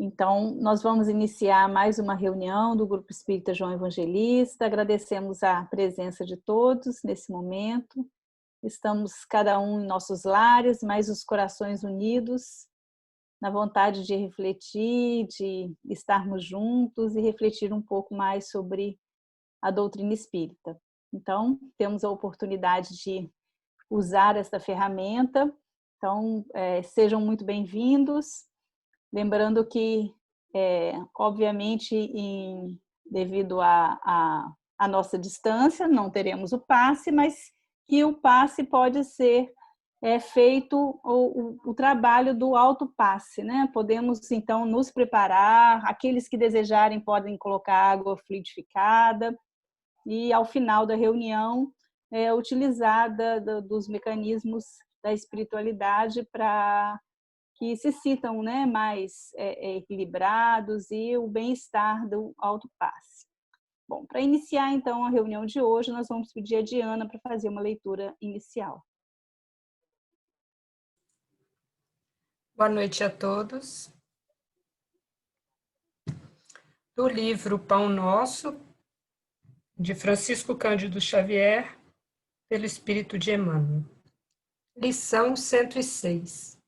Então, nós vamos iniciar mais uma reunião do Grupo Espírita João Evangelista. Agradecemos a presença de todos nesse momento. Estamos cada um em nossos lares, mas os corações unidos, na vontade de refletir, de estarmos juntos e refletir um pouco mais sobre a doutrina espírita. Então, temos a oportunidade de usar esta ferramenta. Então, sejam muito bem-vindos. Lembrando que, obviamente, devido à nossa distância, não teremos o passe, mas que o passe pode ser feito o trabalho do autopasse, né? Podemos, então, nos preparar, aqueles que desejarem podem colocar água fluidificada e, ao final da reunião, utilizar dos mecanismos da espiritualidade para que se sintam, né, mais equilibrados e o bem-estar do autopasse. Bom, para iniciar, então, a reunião de hoje, nós vamos pedir a Diana para fazer uma leitura inicial. Boa noite a todos. Do livro Pão Nosso, de Francisco Cândido Xavier, pelo Espírito de Emmanuel. Lição 106.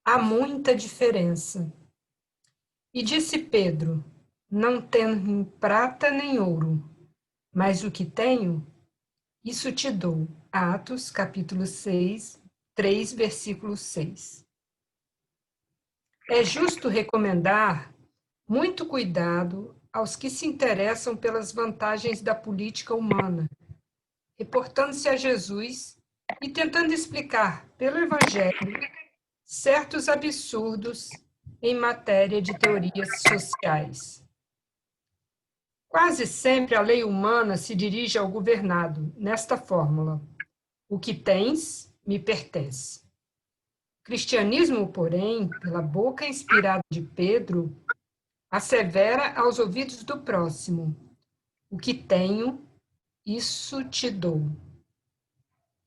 Há muita diferença. E disse Pedro: não tenho prata nem ouro, mas o que tenho, isso te dou. Atos, capítulo 6, 3, versículo 6. É justo recomendar muito cuidado aos que se interessam pelas vantagens da política humana, reportando-se a Jesus e tentando explicar pelo Evangelho certos absurdos em matéria de teorias sociais. Quase sempre a lei humana se dirige ao governado nesta fórmula: o que tens me pertence. O cristianismo, porém, pela boca inspirada de Pedro, assevera aos ouvidos do próximo: o que tenho, isso te dou.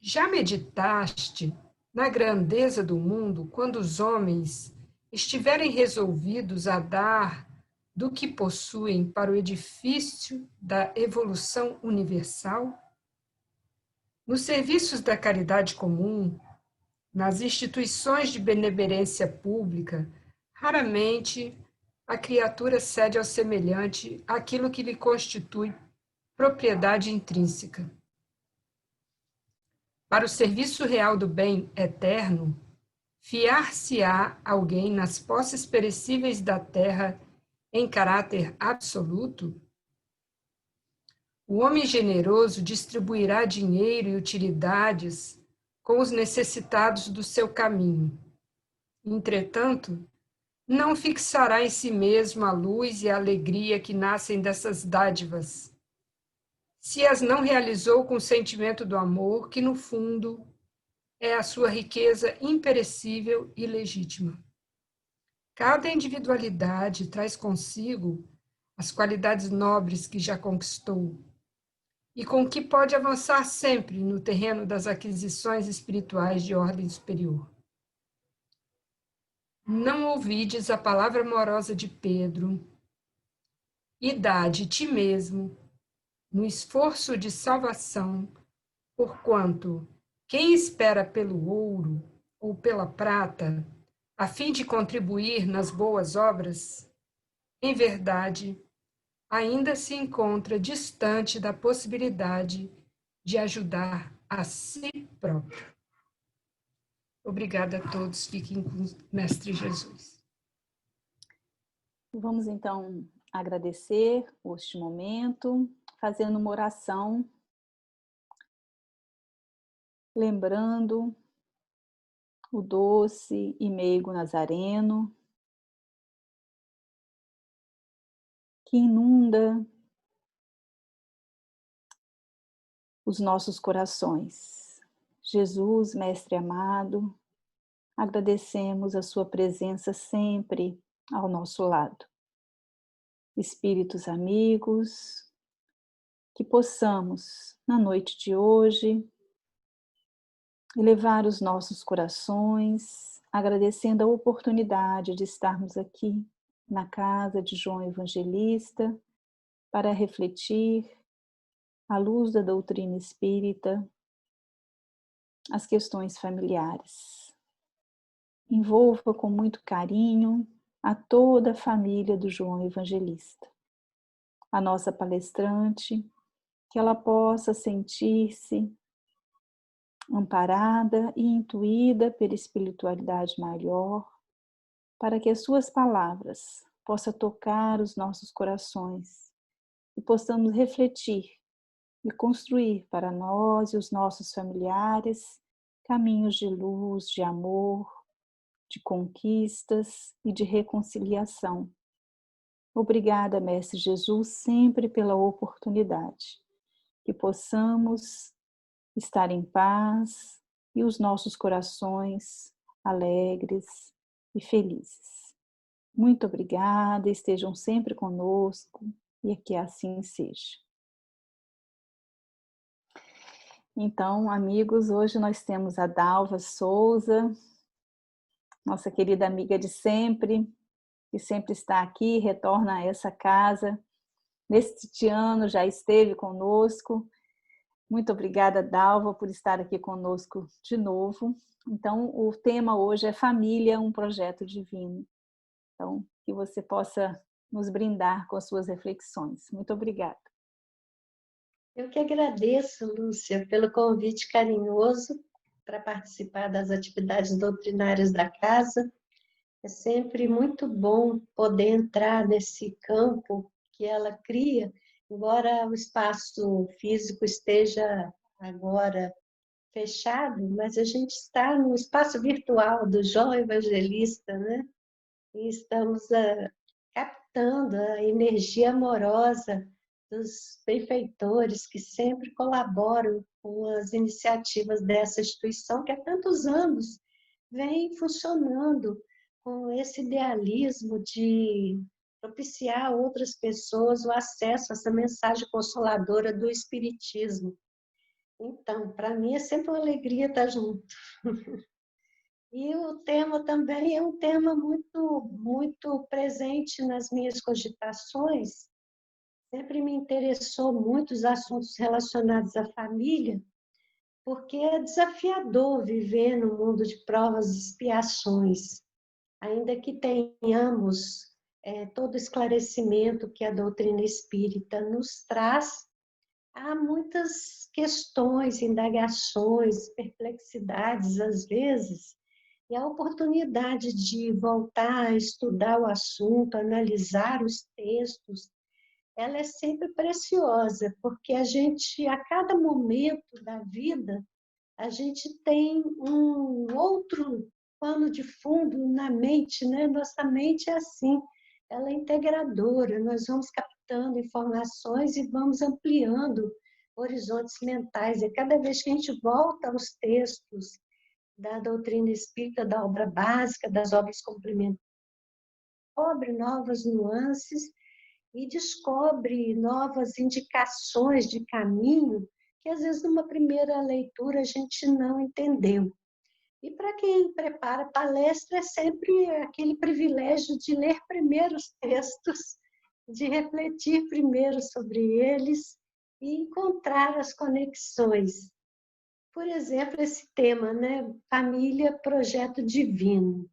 Já meditaste na grandeza do mundo quando os homens estiverem resolvidos a dar do que possuem para o edifício da evolução universal? Nos serviços da caridade comum, nas instituições de benemerência pública, raramente a criatura cede ao semelhante aquilo que lhe constitui propriedade intrínseca. Para o serviço real do bem eterno, fiar-se-á alguém nas posses perecíveis da terra em caráter absoluto? O homem generoso distribuirá dinheiro e utilidades com os necessitados do seu caminho. Entretanto, não fixará em si mesmo a luz e a alegria que nascem dessas dádivas, se as não realizou com o sentimento do amor, que, no fundo, é a sua riqueza imperecível e legítima. Cada individualidade traz consigo as qualidades nobres que já conquistou e com que pode avançar sempre no terreno das aquisições espirituais de ordem superior. Não ouvides a palavra amorosa de Pedro e dá de ti mesmo no esforço de salvação, porquanto quem espera pelo ouro ou pela prata, a fim de contribuir nas boas obras, em verdade, ainda se encontra distante da possibilidade de ajudar a si próprio. Obrigada a todos. Fiquem com o Mestre Jesus. Vamos, então, agradecer este momento, fazendo uma oração, lembrando o doce e meigo Nazareno, que inunda os nossos corações. Jesus, Mestre amado, agradecemos a sua presença sempre ao nosso lado. Espíritos amigos, que possamos, na noite de hoje, elevar os nossos corações, agradecendo a oportunidade de estarmos aqui na casa de João Evangelista para refletir, à luz da doutrina espírita, as questões familiares. Envolva com muito carinho a toda a família do João Evangelista. A nossa palestrante, que ela possa sentir-se amparada e intuída pela espiritualidade maior, para que as suas palavras possam tocar os nossos corações e possamos refletir e construir para nós e os nossos familiares caminhos de luz, de amor, de conquistas e de reconciliação. Obrigada, Mestre Jesus, sempre pela oportunidade, que possamos estar em paz e os nossos corações alegres e felizes. Muito obrigada, estejam sempre conosco e que assim seja. Então, amigos, hoje nós temos a Dalva Souza, nossa querida amiga de sempre, que sempre está aqui, retorna a essa casa. Neste ano já esteve conosco. Muito obrigada, Dalva, por estar aqui conosco de novo. Então, o tema hoje é Família, um projeto divino. Então, que você possa nos brindar com as suas reflexões. Muito obrigada. Eu que agradeço, Lúcia, pelo convite carinhoso para participar das atividades doutrinárias da casa. É sempre muito bom poder entrar nesse campo que ela cria, embora o espaço físico esteja agora fechado, mas a gente está no espaço virtual do João Evangelista, né? E estamos captando a energia amorosa dos benfeitores que sempre colaboram com as iniciativas dessa instituição que há tantos anos vem funcionando com esse idealismo de propiciar a outras pessoas o acesso a essa mensagem consoladora do Espiritismo. Então, para mim é sempre uma alegria estar junto. E o tema também é um tema muito presente nas minhas cogitações. Sempre me interessou muito os assuntos relacionados à família, porque é desafiador viver no mundo de provas e expiações. Ainda que tenhamos todo o esclarecimento que a doutrina espírita nos traz, há muitas questões, indagações, perplexidades, às vezes, e a oportunidade de voltar a estudar o assunto, analisar os textos, ela é sempre preciosa, porque a gente, a cada momento da vida, a gente tem um outro pano de fundo na mente, né? Nossa mente é assim, ela é integradora, nós vamos captando informações e vamos ampliando horizontes mentais. E cada vez que a gente volta aos textos da doutrina espírita, da obra básica, das obras complementares, descobre novas nuances e descobre novas indicações de caminho que às vezes numa primeira leitura a gente não entendeu. E para quem prepara palestra é sempre aquele privilégio de ler primeiro os textos, de refletir primeiro sobre eles e encontrar as conexões. Por exemplo, esse tema, né? Família, projeto divino.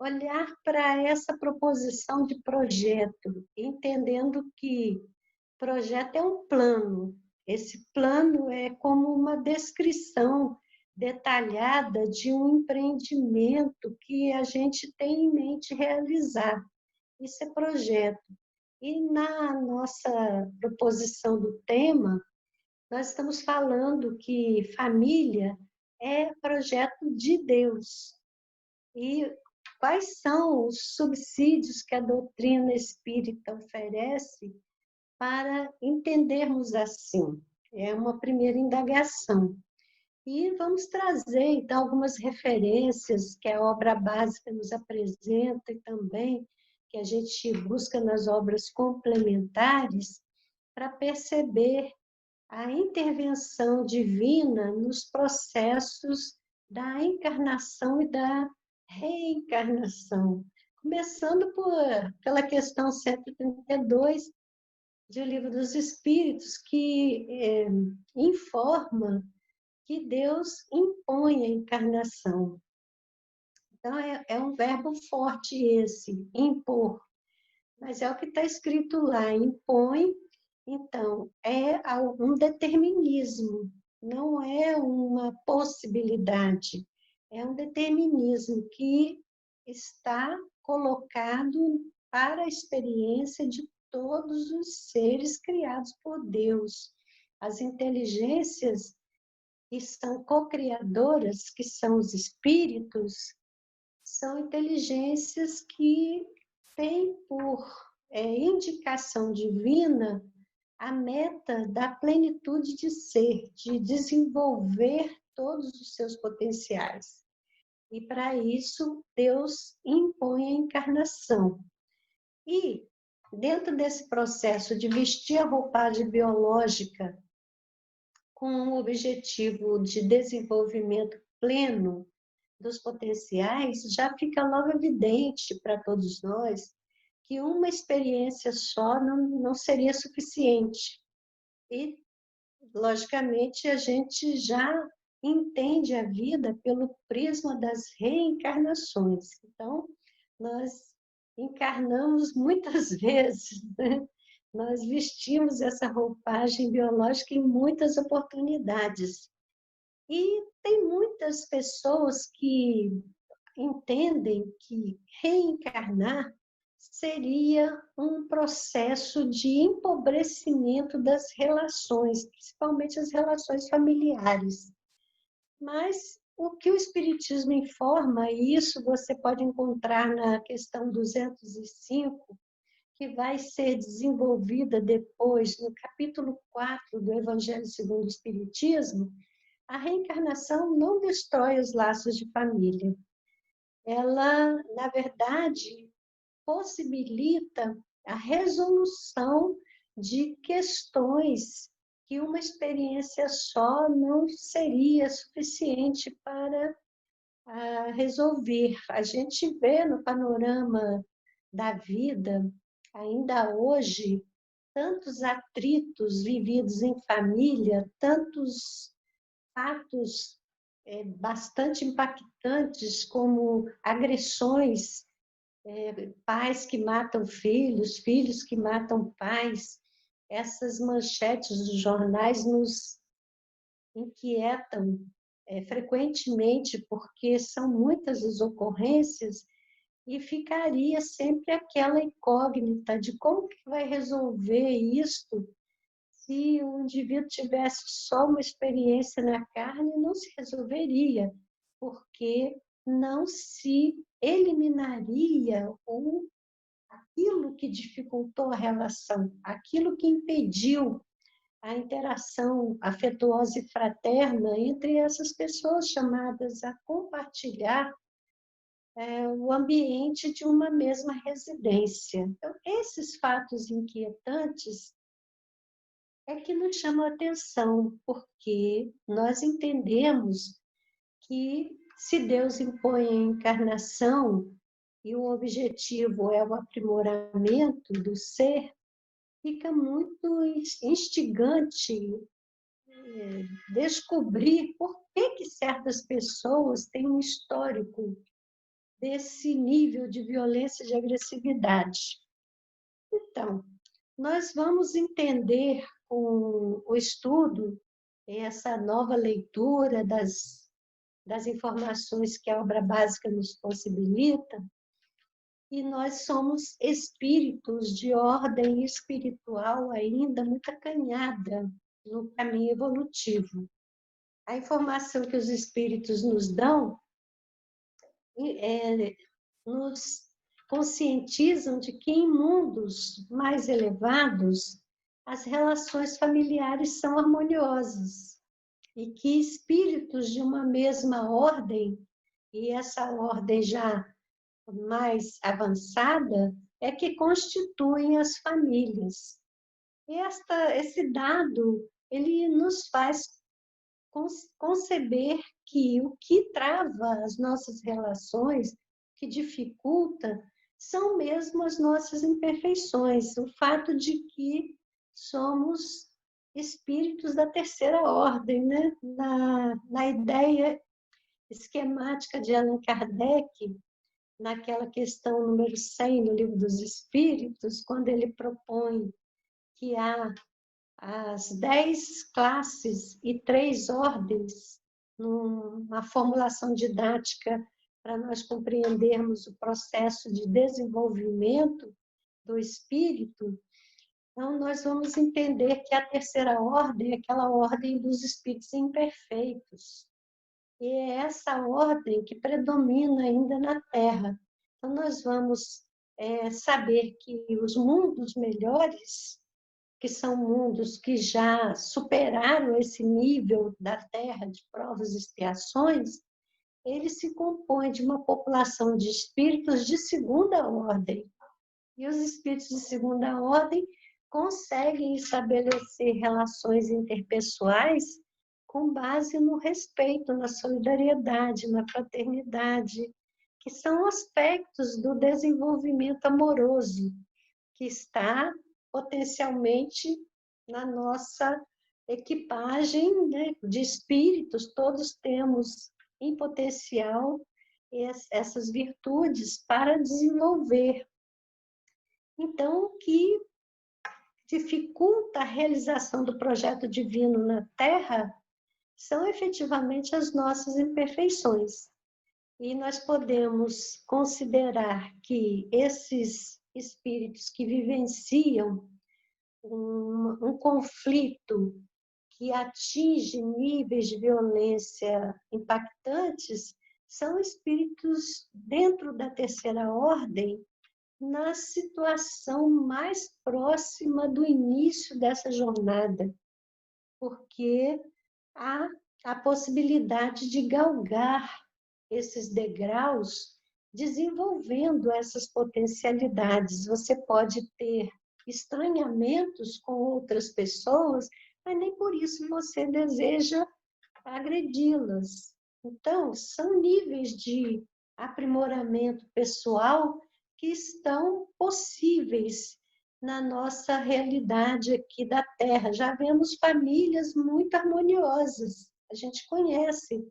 Olhar para essa proposição de projeto, entendendo que projeto é um plano. Esse plano é como uma descrição detalhada de um empreendimento que a gente tem em mente realizar. Isso é projeto. E na nossa proposição do tema, nós estamos falando que família é projeto de Deus. E quais são os subsídios que a doutrina espírita oferece para entendermos assim? É uma primeira indagação. E vamos trazer, então, algumas referências que a obra básica nos apresenta e também que a gente busca nas obras complementares para perceber a intervenção divina nos processos da encarnação e da reencarnação. começando pela questão 132 do Livro dos Espíritos, que informa que Deus impõe a encarnação. Então, é um verbo forte esse, impor. Mas é o que está escrito lá, impõe. Então, é um determinismo, não é uma possibilidade, é um determinismo que está colocado para a experiência de todos os seres criados por Deus. As inteligências que são co-criadoras, que são os espíritos, são inteligências que têm por indicação divina a meta da plenitude de ser, de desenvolver todos os seus potenciais. E para isso, Deus impõe a encarnação. E, dentro desse processo de vestir a roupagem biológica com o objetivo de desenvolvimento pleno dos potenciais, já fica logo evidente para todos nós que uma experiência só não seria suficiente. E, logicamente, a gente já entende a vida pelo prisma das reencarnações. Então, nós encarnamos muitas vezes, né? Nós vestimos essa roupagem biológica em muitas oportunidades. E tem muitas pessoas que entendem que reencarnar seria um processo de empobrecimento das relações, principalmente as relações familiares. Mas o que o Espiritismo informa, e isso você pode encontrar na questão 205, que vai ser desenvolvida depois no capítulo 4 do Evangelho segundo o Espiritismo, a reencarnação não destrói os laços de família. Ela, na verdade, possibilita a resolução de questões que uma experiência só não seria suficiente para resolver. A gente vê no panorama da vida, ainda hoje, tantos atritos vividos em família, tantos fatos bastante impactantes, como agressões, pais que matam filhos, filhos que matam pais. Essas manchetes dos jornais nos inquietam frequentemente, porque são muitas as ocorrências e ficaria sempre aquela incógnita de como que vai resolver isso se o indivíduo tivesse só uma experiência na carne, não se resolveria, porque não se eliminaria aquilo que dificultou a relação, aquilo que impediu a interação afetuosa e fraterna entre essas pessoas chamadas a compartilhar o ambiente de uma mesma residência. Então, esses fatos inquietantes é que nos chamam a atenção, porque nós entendemos que se Deus impõe a encarnação e o objetivo é o aprimoramento do ser, fica muito instigante descobrir por que certas pessoas têm um histórico desse nível de violência e de agressividade. Então, nós vamos entender com o estudo, essa nova leitura das informações que a obra básica nos possibilita, e nós somos espíritos de ordem espiritual ainda muito acanhada no caminho evolutivo. A informação que os espíritos nos dão nos conscientizam de que em mundos mais elevados as relações familiares são harmoniosas e que espíritos de uma mesma ordem, e essa ordem já mais avançada, é que constituem as famílias. E esse dado, ele nos faz conceber que o que trava as nossas relações, que dificulta, são mesmo as nossas imperfeições, o fato de que somos espíritos da terceira ordem, né? Na ideia esquemática de Allan Kardec, naquela questão número 100 no Livro dos Espíritos, quando ele propõe que há as 10 classes e 3 ordens, numa formulação didática para nós compreendermos o processo de desenvolvimento do espírito. Então, nós vamos entender que a terceira ordem é aquela ordem dos espíritos imperfeitos. E é essa ordem que predomina ainda na Terra. Então, nós vamos saber que os mundos melhores, que são mundos que já superaram esse nível da Terra de provas e expiações, ele se compõe de uma população de espíritos de segunda ordem. E os espíritos de segunda ordem conseguem estabelecer relações interpessoais com base no respeito, na solidariedade, na fraternidade, que são aspectos do desenvolvimento amoroso, que está potencialmente na nossa equipagem, né, de espíritos. Todos temos em potencial essas virtudes para desenvolver. Então, o que dificulta a realização do projeto divino na Terra são efetivamente as nossas imperfeições. E nós podemos considerar que esses espíritos que vivenciam um conflito que atinge níveis de violência impactantes são espíritos dentro da terceira ordem, na situação mais próxima do início dessa jornada, porque há a possibilidade de galgar esses degraus desenvolvendo essas potencialidades. Você pode ter estranhamentos com outras pessoas, mas nem por isso você deseja agredi-las. Então, são níveis de aprimoramento pessoal que estão possíveis na nossa realidade aqui da Terra. Já vemos famílias muito harmoniosas. A gente conhece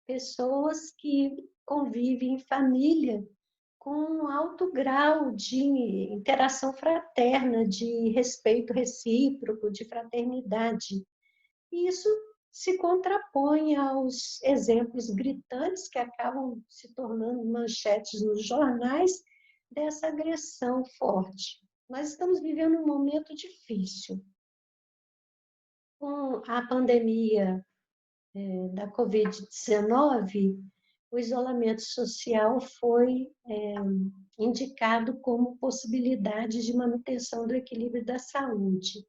pessoas que convivem em família com um alto grau de interação fraterna, de respeito recíproco, de fraternidade. E isso se contrapõe aos exemplos gritantes que acabam se tornando manchetes nos jornais dessa agressão forte. Nós estamos vivendo um momento difícil. Com a pandemia da Covid-19, o isolamento social foi indicado como possibilidade de manutenção do equilíbrio da saúde.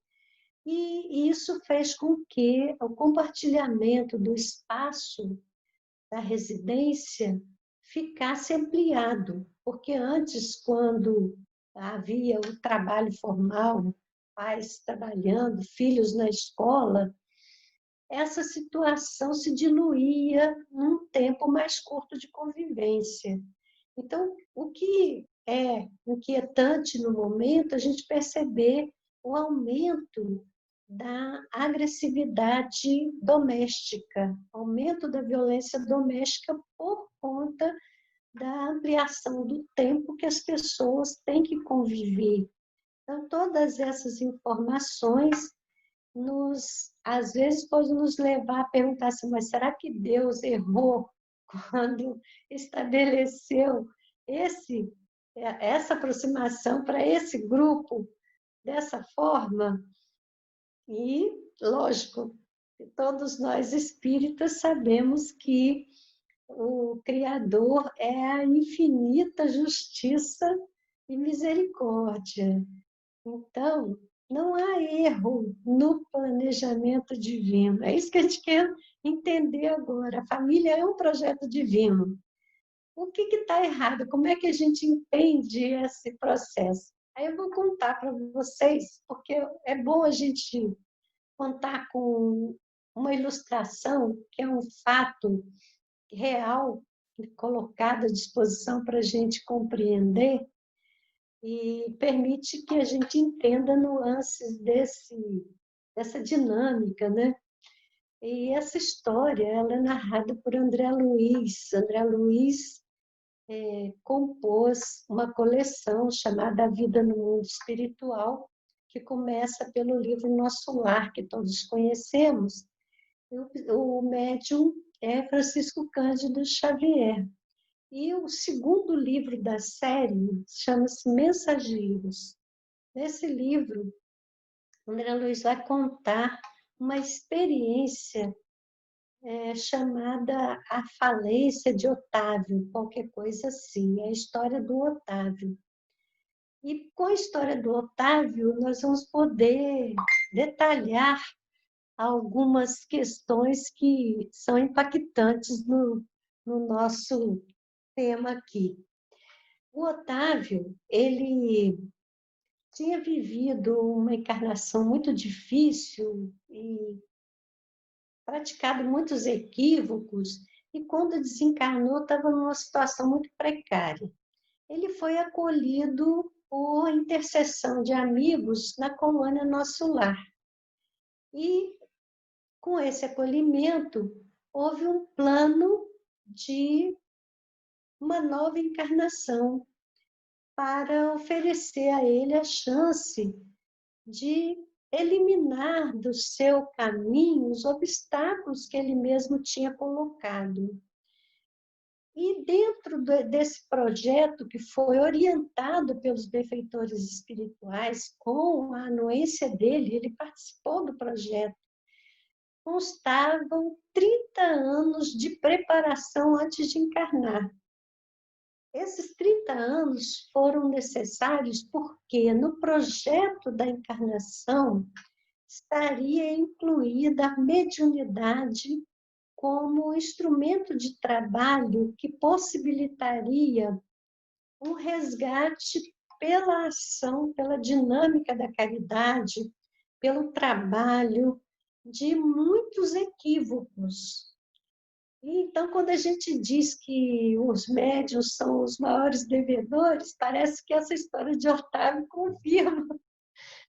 E isso fez com que o compartilhamento do espaço da residência ficasse ampliado, porque antes, quando havia o trabalho formal, pais trabalhando, filhos na escola, essa situação se diluía num tempo mais curto de convivência. Então, o que é inquietante no momento, a gente perceber o aumento da agressividade doméstica, aumento da violência doméstica por conta da ampliação do tempo que as pessoas têm que conviver. Então, todas essas informações às vezes pode nos levar a perguntar assim, mas será que Deus errou quando estabeleceu essa aproximação para esse grupo dessa forma? E, lógico, todos nós espíritas sabemos que o Criador é a infinita justiça e misericórdia. Então, não há erro no planejamento divino. É isso que a gente quer entender agora. A família é um projeto divino. O que está errado? Como é que a gente entende esse processo? Aí eu vou contar para vocês, porque é bom a gente contar com uma ilustração, que é um fato real, colocado à disposição para a gente compreender. e permite que a gente entenda nuances dessa dinâmica, né? E essa história, ela é narrada por André Luiz. André Luiz compôs uma coleção chamada A Vida no Mundo Espiritual, que começa pelo livro Nosso Lar, que todos conhecemos. O médium é Francisco Cândido Xavier. E o segundo livro da série chama-se Mensageiros. Nesse livro, André Luiz vai contar uma experiência chamada A Falência de Otávio, qualquer coisa assim, é a história do Otávio. E com a história do Otávio, nós vamos poder detalhar algumas questões que são impactantes no nosso tema aqui. O Otávio, ele tinha vivido uma encarnação muito difícil e praticado muitos equívocos, e quando desencarnou estava numa situação muito precária. Ele foi acolhido por intercessão de amigos na colônia Nosso Lar. E com esse acolhimento houve um plano de uma nova encarnação para oferecer a ele a chance de eliminar do seu caminho os obstáculos que ele mesmo tinha colocado. E dentro desse projeto, que foi orientado pelos benfeitores espirituais, com a anuência dele, ele participou do projeto, constavam 30 anos de preparação antes de encarnar. Esses 30 anos foram necessários porque no projeto da encarnação estaria incluída a mediunidade como instrumento de trabalho que possibilitaria um resgate pela ação, pela dinâmica da caridade, pelo trabalho de muitos equívocos. Então, quando a gente diz que os médiuns são os maiores devedores, parece que essa história de Otávio confirma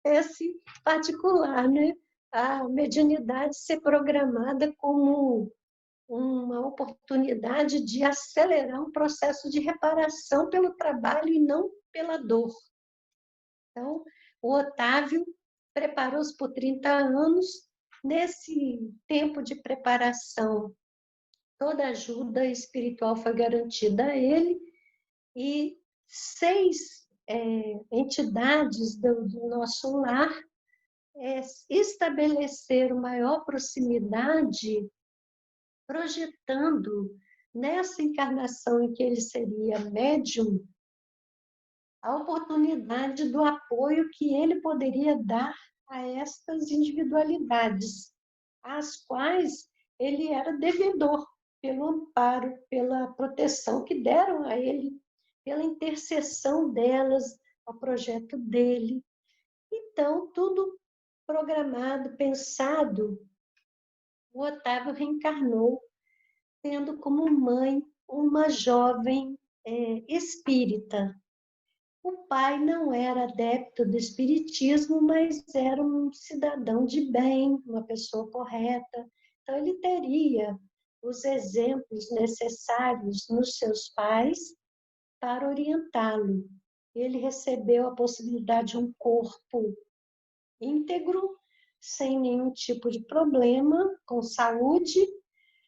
esse particular, né? A mediunidade ser programada como uma oportunidade de acelerar um processo de reparação pelo trabalho e não pela dor. Então, o Otávio preparou-se por 30 anos. Nesse tempo de preparação, toda ajuda espiritual foi garantida a ele, e 6 entidades do Nosso Lar estabeleceram maior proximidade, projetando nessa encarnação em que ele seria médium, a oportunidade do apoio que ele poderia dar a estas individualidades, às quais ele era devedor, pelo amparo, pela proteção que deram a ele, pela intercessão delas ao projeto dele. Então, tudo programado, pensado, o Otávio reencarnou, tendo como mãe uma jovem espírita. O pai não era adepto do espiritismo, mas era um cidadão de bem, uma pessoa correta. Então, ele teria os exemplos necessários nos seus pais para orientá-lo. Ele recebeu a possibilidade de um corpo íntegro, sem nenhum tipo de problema, com saúde,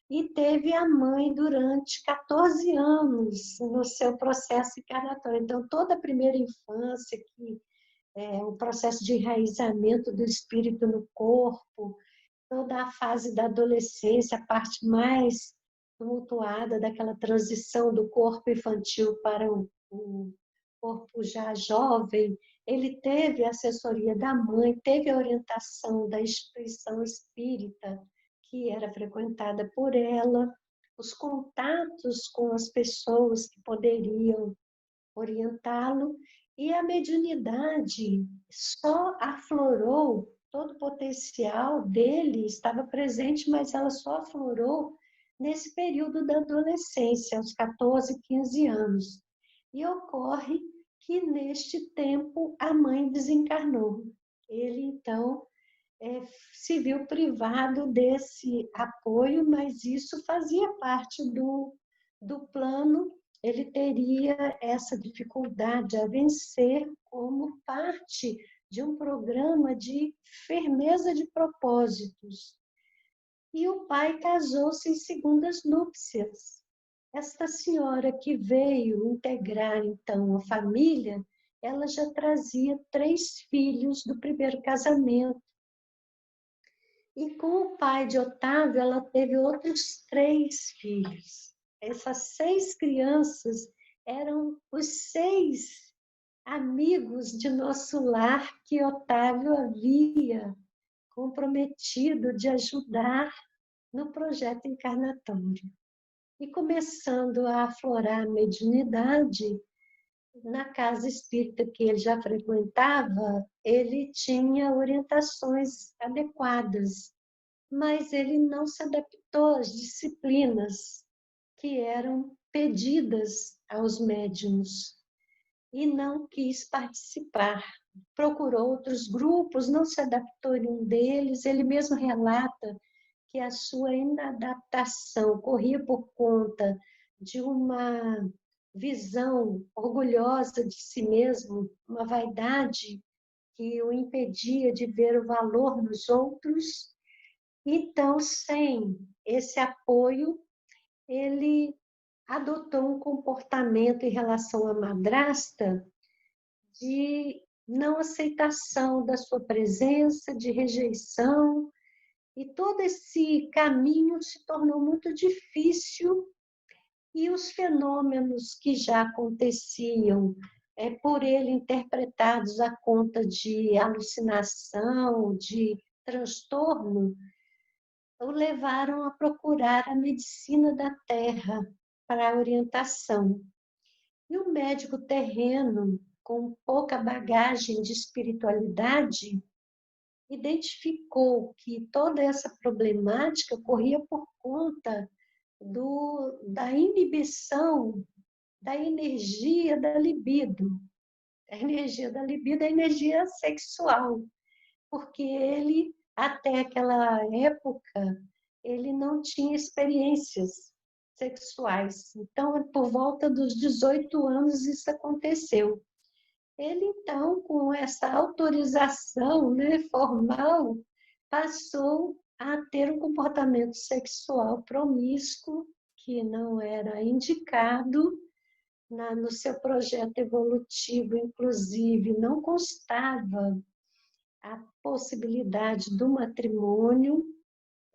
e teve a mãe durante 14 anos no seu processo encarnatório. Então, toda a primeira infância, que é o processo de enraizamento do espírito no corpo, toda a fase da adolescência, a parte mais tumultuada daquela transição do corpo infantil para o corpo já jovem, ele teve a assessoria da mãe, teve a orientação da instituição espírita, que era frequentada por ela, os contatos com as pessoas que poderiam orientá-lo, e a mediunidade só aflorou, todo o potencial dele estava presente, mas ela só aflorou nesse período da adolescência, aos 14, 15 anos. E ocorre que neste tempo a mãe desencarnou. Ele, então, se viu privado desse apoio, mas isso fazia parte do plano. Ele teria essa dificuldade a vencer como parte de um programa de firmeza de propósitos. E o pai casou-se em segundas núpcias. Esta senhora que veio integrar, então, a família, ela já trazia 3 filhos do primeiro casamento. E com o pai de Otávio, ela teve outros 3 filhos. Essas 6 crianças eram os 6 amigos de nosso lar que Otávio havia comprometido de ajudar no projeto encarnatório. E começando a aflorar a mediunidade, na casa espírita que ele já frequentava, ele tinha orientações adequadas, mas ele não se adaptou às disciplinas que eram pedidas aos médiuns e não quis participar. Procurou outros grupos, não se adaptou em um deles. Ele mesmo relata que a sua inadaptação corria por conta de uma visão orgulhosa de si mesmo, uma vaidade que o impedia de ver o valor nos outros. Então, sem esse apoio, ele adotou um comportamento em relação à madrasta de não aceitação da sua presença, de rejeição, e todo esse caminho se tornou muito difícil, e os fenômenos que já aconteciam por ele interpretados a conta de alucinação, de transtorno, o levaram a procurar a medicina da terra para a orientação. E o médico terreno, com pouca bagagem de espiritualidade, identificou que toda essa problemática corria por conta da inibição da energia da libido. A energia da libido é a energia sexual, porque ele, até aquela época, ele não tinha experiências sexuais. Então, por volta dos 18 anos, isso aconteceu. Ele, então, com essa autorização, né, formal, passou a ter um comportamento sexual promíscuo, que não era indicado no seu projeto evolutivo, inclusive, não constava a possibilidade do matrimônio,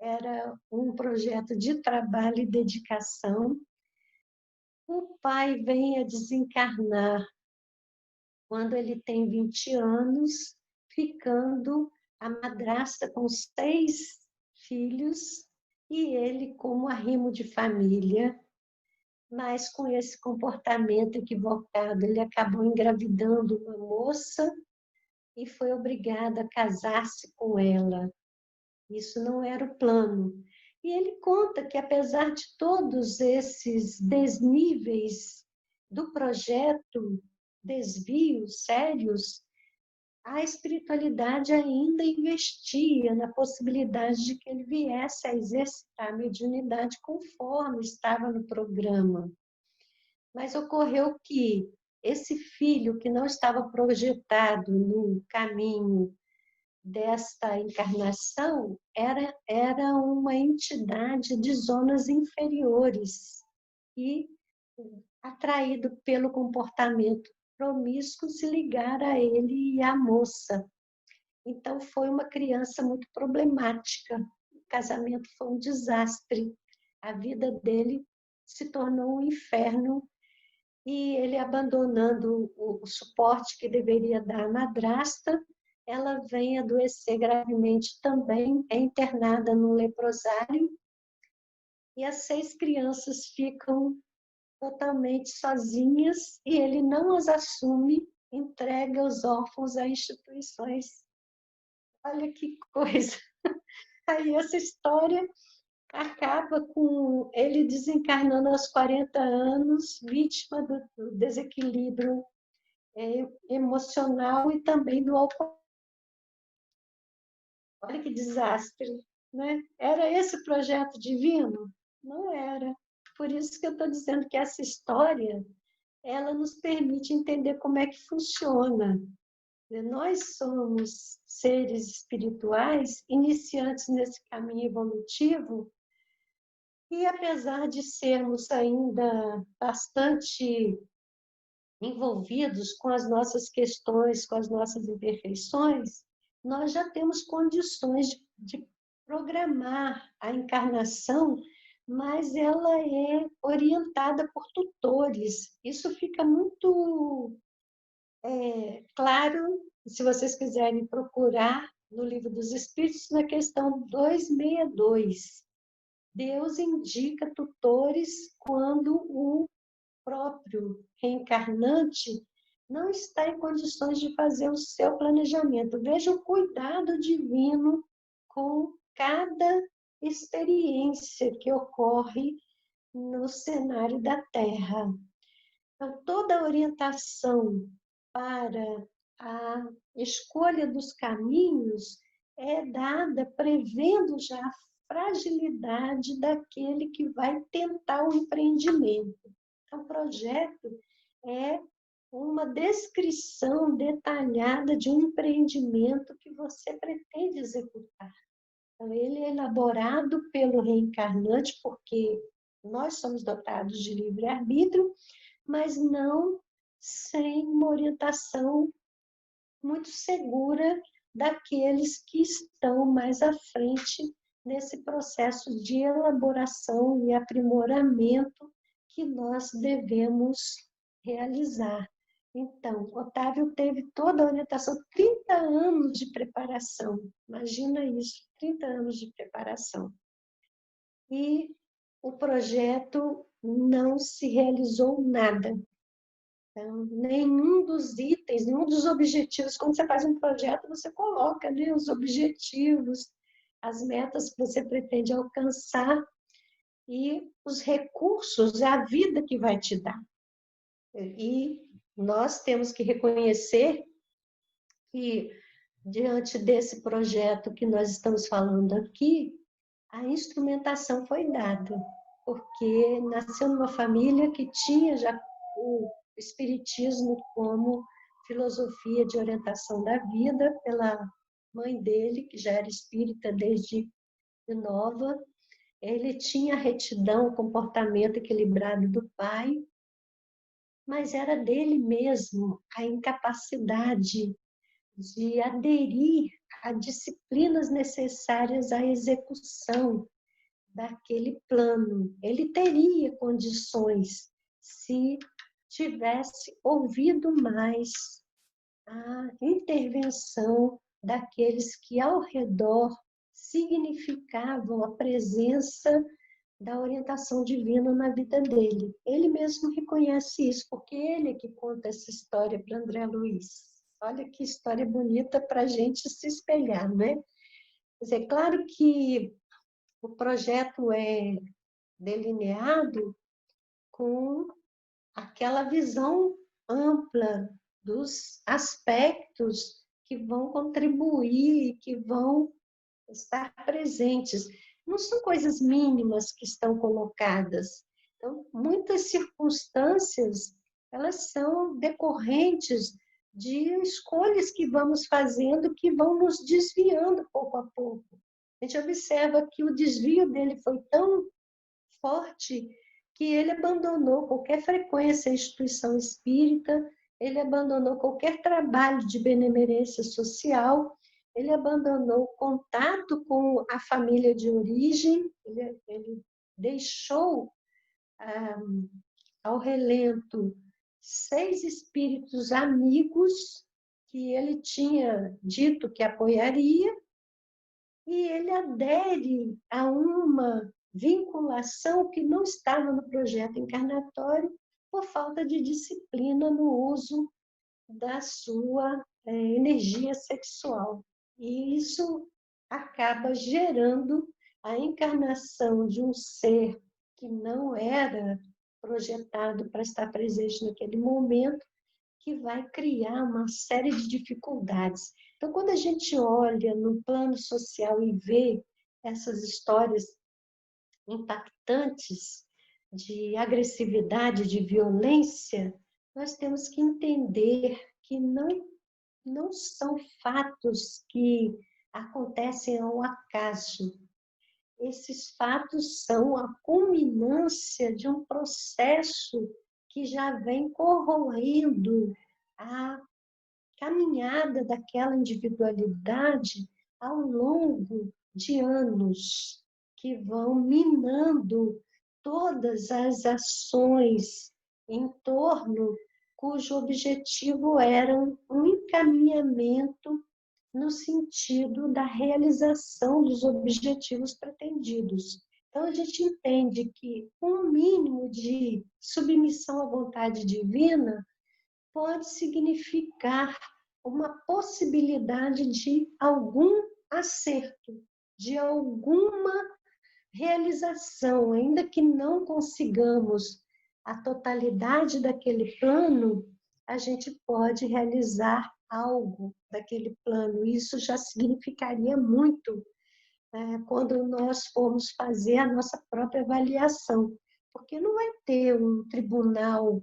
era um projeto de trabalho e dedicação. O pai vem a desencarnar quando ele tem 20 anos, ficando a madrasta com 6 filhos e ele como arrimo de família, mas com esse comportamento equivocado, ele acabou engravidando uma moça e foi obrigado a casar-se com ela. Isso não era o plano. E ele conta que, apesar de todos esses desníveis do projeto, desvios sérios, a espiritualidade ainda investia na possibilidade de que ele viesse a exercitar a mediunidade conforme estava no programa. Mas ocorreu que esse filho que não estava projetado no caminho desta encarnação era uma entidade de zonas inferiores e, atraído pelo comportamento promíscuo, se ligar a ele e à moça. Então, foi uma criança muito problemática. O casamento foi um desastre. A vida dele se tornou um inferno e ele, abandonando o suporte que deveria dar à madrasta, ela vem adoecer gravemente também, é internada no leprosário, e as 6 crianças ficam totalmente sozinhas e ele não as assume, entrega os órfãos a instituições. Olha que coisa! Aí essa história acaba com ele desencarnando aos 40 anos, vítima do desequilíbrio emocional e também do alcoolismo. Olha que desastre, né? Era esse o projeto divino? Não era. Por isso que eu estou dizendo que essa história, ela nos permite entender como é que funciona. Nós somos seres espirituais, iniciantes nesse caminho evolutivo, e apesar de sermos ainda bastante envolvidos com as nossas questões, com as nossas imperfeições, nós já temos condições de programar a encarnação, mas ela é orientada por tutores. Isso fica muito claro, se vocês quiserem procurar no Livro dos Espíritos, na questão 262. Deus indica tutores quando o próprio reencarnante não está em condições de fazer o seu planejamento. Veja o cuidado divino com cada experiência que ocorre no cenário da Terra. Então, toda a orientação para a escolha dos caminhos é dada prevendo já a fragilidade daquele que vai tentar o empreendimento. Então, o projeto é uma descrição detalhada de um empreendimento que você pretende executar. Então, ele é elaborado pelo reencarnante, porque nós somos dotados de livre-arbítrio, mas não sem uma orientação muito segura daqueles que estão mais à frente nesse processo de elaboração e aprimoramento que nós devemos realizar. Então, Otávio teve toda a orientação, 30 anos de preparação, imagina isso, 30 anos de preparação. E o projeto não se realizou nada. Então, nenhum dos itens, nenhum dos objetivos, quando você faz um projeto, você coloca, né, os objetivos, as metas que você pretende alcançar e os recursos, a vida que vai te dar. E nós temos que reconhecer que, diante desse projeto que nós estamos falando aqui, a instrumentação foi dada, porque nasceu numa família que tinha já o espiritismo como filosofia de orientação da vida, pela mãe dele, que já era espírita desde nova. Ele tinha retidão, comportamento equilibrado do pai, mas era dele mesmo a incapacidade de aderir a disciplinas necessárias à execução daquele plano. Ele teria condições se tivesse ouvido mais a intervenção daqueles que ao redor significavam a presença da orientação divina na vida dele. Ele mesmo reconhece isso, porque ele é que conta essa história para André Luiz. Olha que história bonita para a gente se espelhar, né? Quer dizer, claro que o projeto é delineado com aquela visão ampla dos aspectos que vão contribuir, que vão estar presentes. Não são coisas mínimas que estão colocadas. Então, muitas circunstâncias, elas são decorrentes de escolhas que vamos fazendo que vão nos desviando pouco a pouco. A gente observa que o desvio dele foi tão forte que ele abandonou qualquer frequência à instituição espírita, ele abandonou qualquer trabalho de benemerência social, ele abandonou o contato com a família de origem, ele deixou ao relento 6 espíritos amigos que ele tinha dito que apoiaria, e ele adere a uma vinculação que não estava no projeto encarnatório por falta de disciplina no uso da sua energia sexual. E isso acaba gerando a encarnação de um ser que não era projetado para estar presente naquele momento, que vai criar uma série de dificuldades. Então, quando a gente olha no plano social e vê essas histórias impactantes de agressividade, de violência, nós temos que entender que não são fatos que acontecem ao acaso. Esses fatos são a culminância de um processo que já vem corroendo a caminhada daquela individualidade ao longo de anos, que vão minando todas as ações em torno cujo objetivo era um encaminhamento no sentido da realização dos objetivos pretendidos. Então, a gente entende que um mínimo de submissão à vontade divina pode significar uma possibilidade de algum acerto, de alguma realização, ainda que não consigamos a totalidade daquele plano, a gente pode realizar algo daquele plano. Isso já significaria muito quando nós formos fazer a nossa própria avaliação, porque não vai ter um tribunal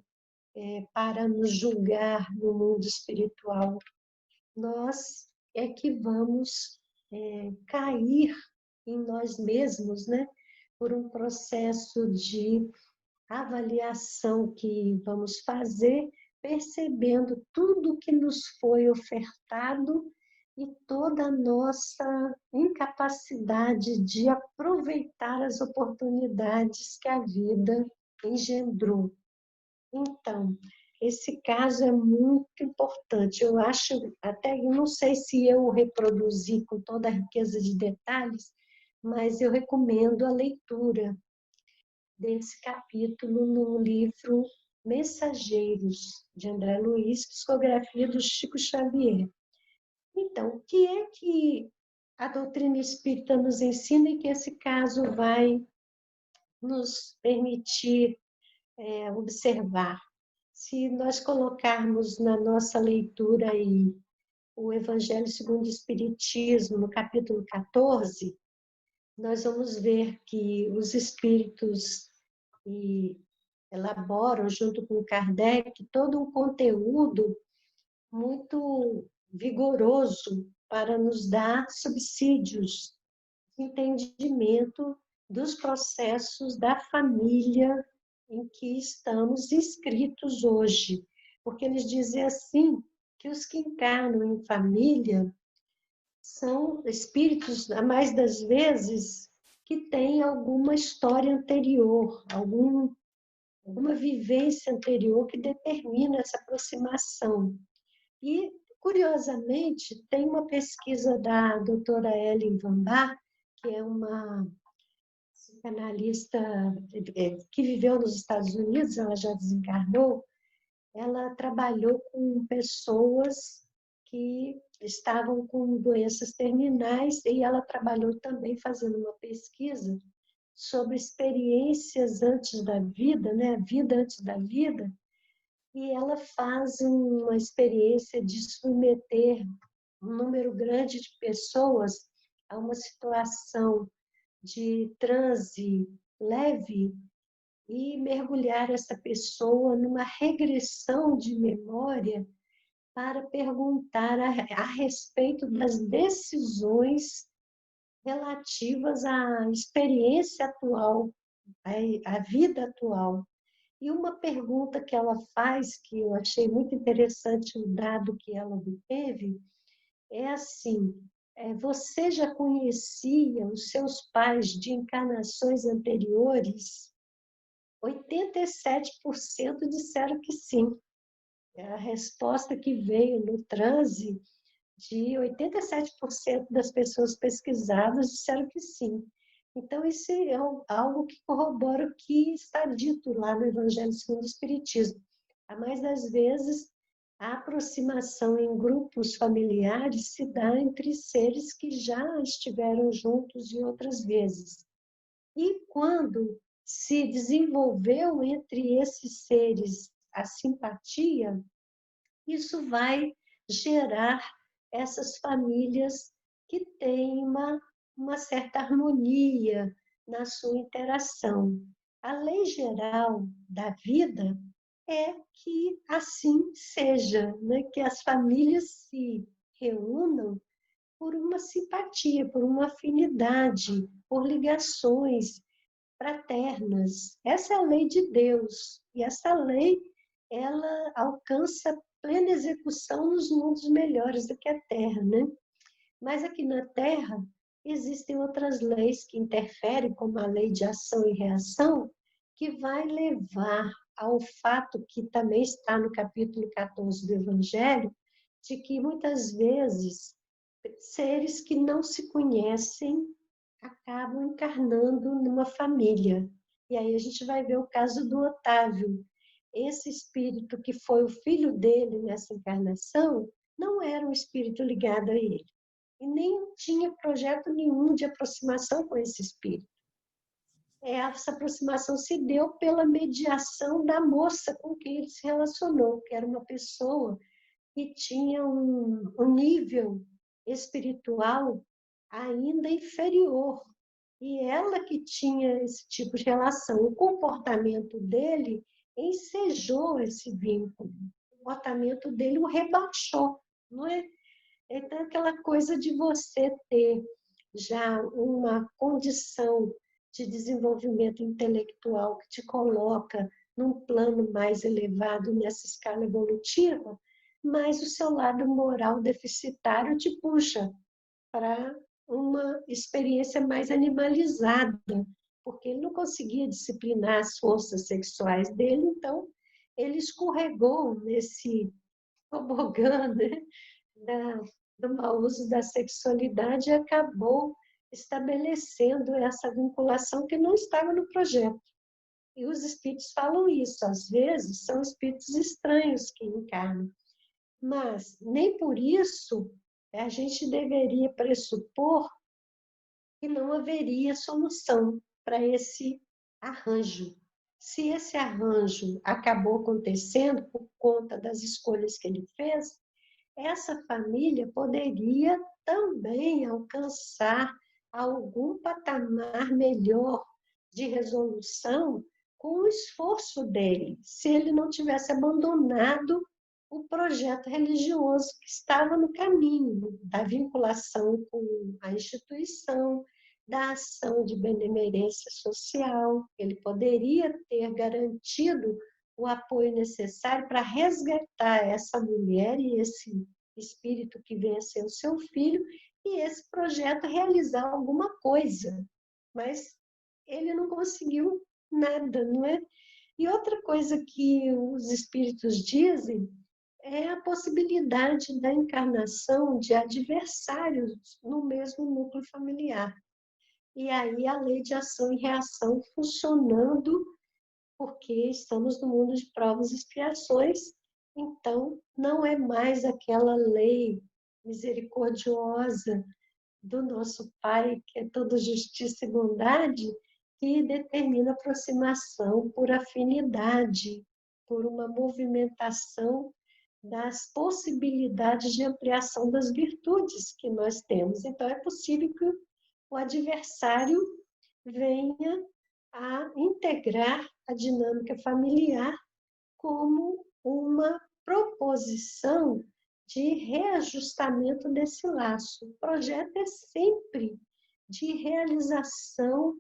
para nos julgar no mundo espiritual. Nós é que vamos cair em nós mesmos, né? Por um processo de avaliação que vamos fazer, percebendo tudo que nos foi ofertado e toda a nossa incapacidade de aproveitar as oportunidades que a vida engendrou. Então, esse caso é muito importante. Eu acho, até não sei se eu reproduzi com toda a riqueza de detalhes, mas eu recomendo a leitura desse capítulo no livro Mensageiros, de André Luiz, psicografia do Chico Xavier. Então, o que é que a doutrina espírita nos ensina e que esse caso vai nos permitir observar? Se nós colocarmos na nossa leitura aí o Evangelho segundo o Espiritismo, no capítulo 14, nós vamos ver que os espíritos elaboram, junto com Kardec, todo um conteúdo muito vigoroso para nos dar subsídios de entendimento dos processos da família em que estamos inscritos hoje. Porque eles dizem assim, que os que encarnam em família são espíritos, a mais das vezes, que têm alguma história anterior, alguma vivência anterior que determina essa aproximação. E, curiosamente, tem uma pesquisa da doutora Ellen Van Baar, que é uma psicanalista que viveu nos Estados Unidos, ela já desencarnou. Ela trabalhou com pessoas que estavam com doenças terminais e ela trabalhou também fazendo uma pesquisa sobre experiências antes da vida, né? A vida antes da vida, e ela faz uma experiência de submeter um número grande de pessoas a uma situação de transe leve e mergulhar essa pessoa numa regressão de memória para perguntar a respeito das decisões relativas à experiência atual, à vida atual. E uma pergunta que ela faz, que eu achei muito interessante o dado que ela obteve, é assim: você já conhecia os seus pais de encarnações anteriores? 87% disseram que sim. A resposta que veio no transe, de 87% das pessoas pesquisadas disseram que sim. Então, isso é algo que corrobora o que está dito lá no Evangelho segundo o Espiritismo. A mais das vezes, a aproximação em grupos familiares se dá entre seres que já estiveram juntos e outras vezes. E quando se desenvolveu entre esses seres a simpatia, isso vai gerar essas famílias que têm uma certa harmonia na sua interação. A lei geral da vida é que assim seja, né? Que as famílias se reúnam por uma simpatia, por uma afinidade, por ligações fraternas. Essa é a lei de Deus. E essa lei, ela alcança plena execução nos mundos melhores do que a Terra, né? Mas aqui na Terra existem outras leis que interferem, como a lei de ação e reação, que vai levar ao fato que também está no capítulo 14 do Evangelho, de que muitas vezes seres que não se conhecem acabam encarnando numa família. E aí a gente vai ver o caso do Otávio. Esse espírito que foi o filho dele nessa encarnação não era um espírito ligado a ele. E nem tinha projeto nenhum de aproximação com esse espírito. Essa aproximação se deu pela mediação da moça com quem ele se relacionou, que era uma pessoa que tinha um nível espiritual ainda inferior. E ela que tinha esse tipo de relação. O comportamento dele ensejou esse vínculo. O comportamento dele o rebaixou, não é? Então, aquela coisa de você ter já uma condição de desenvolvimento intelectual que te coloca num plano mais elevado nessa escala evolutiva, mas o seu lado moral deficitário te puxa para uma experiência mais animalizada, porque ele não conseguia disciplinar as forças sexuais dele, então ele escorregou nesse tobogã, né, do mau uso da sexualidade e acabou estabelecendo essa vinculação que não estava no projeto. E os espíritos falam isso, às vezes são espíritos estranhos que encarnam, mas nem por isso a gente deveria pressupor que não haveria solução para esse arranjo. Se esse arranjo acabou acontecendo por conta das escolhas que ele fez, essa família poderia também alcançar algum patamar melhor de resolução com o esforço dele, se ele não tivesse abandonado o projeto religioso que estava no caminho da vinculação com a instituição, da ação de benemerência social. Ele poderia ter garantido o apoio necessário para resgatar essa mulher e esse espírito que vem a ser o seu filho e esse projeto realizar alguma coisa. Mas ele não conseguiu nada, não é? E outra coisa que os espíritos dizem é a possibilidade da encarnação de adversários no mesmo núcleo familiar. E aí a lei de ação e reação funcionando, porque estamos no mundo de provas e expiações, então não é mais aquela lei misericordiosa do nosso Pai, que é toda justiça e bondade, que determina aproximação por afinidade, por uma movimentação das possibilidades de ampliação das virtudes que nós temos. Então, é possível que o adversário venha a integrar a dinâmica familiar como uma proposição de reajustamento desse laço. O projeto é sempre de realização